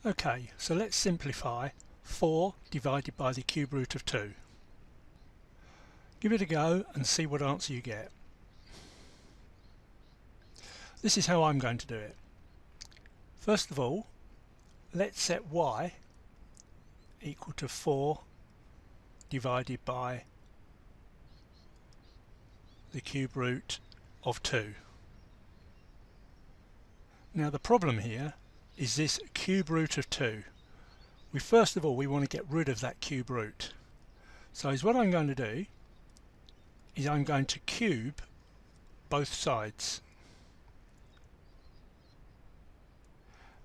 Okay, so let's simplify 4 divided by the cube root of 2. Give it a go and see what answer you get. This is how I'm going to do it. First of all, let's set y equal to 4 divided by the cube root of 2. Now the problem here is this cube root of 2. First of all we want to get rid of that cube root. So what I'm going to do is I'm going to cube both sides.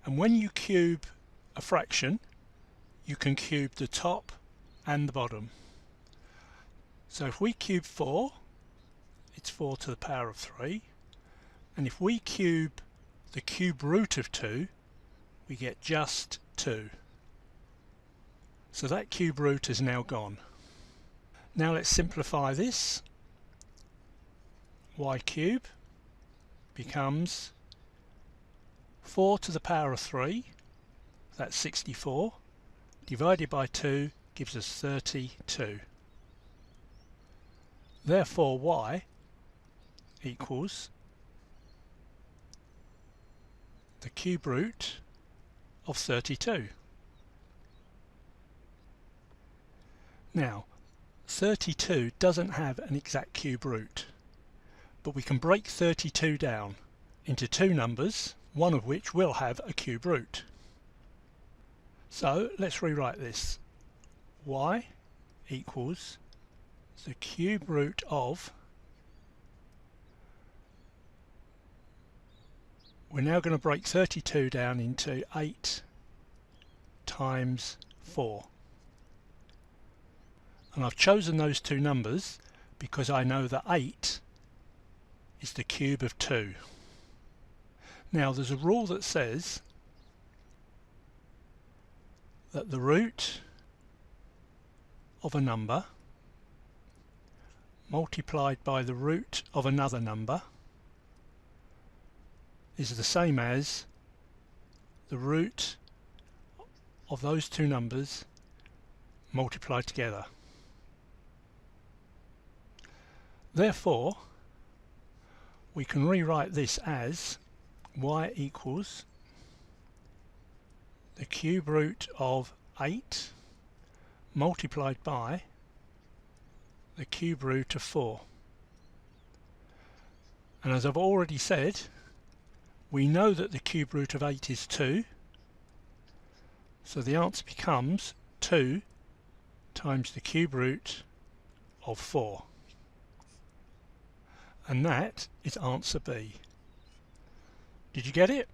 And when you cube a fraction, you can cube the top and the bottom. So if we cube 4, it's 4 to the power of 3. And if we cube the cube root of 2, we get just 2. So that cube root is now gone. Now let's simplify this. Y cube becomes 4 to the power of 3, that's 64, divided by 2 gives us 32. Therefore y equals the cube root of 32. Now 32 doesn't have an exact cube root, but we can break 32 down into two numbers, one of which will have a cube root. So let's rewrite this. Y equals the cube root of, we're now going to break 32 down into 8 times 4. And I've chosen those two numbers because I know that 8 is the cube of 2. Now there's a rule that says that the root of a number multiplied by the root of another number is the same as the root of those two numbers multiplied together. Therefore, we can rewrite this as y equals the cube root of 8 multiplied by the cube root of 4. And as I've already said, we know that the cube root of 8 is 2, so the answer becomes 2 times the cube root of 4. And that is answer B. Did you get it?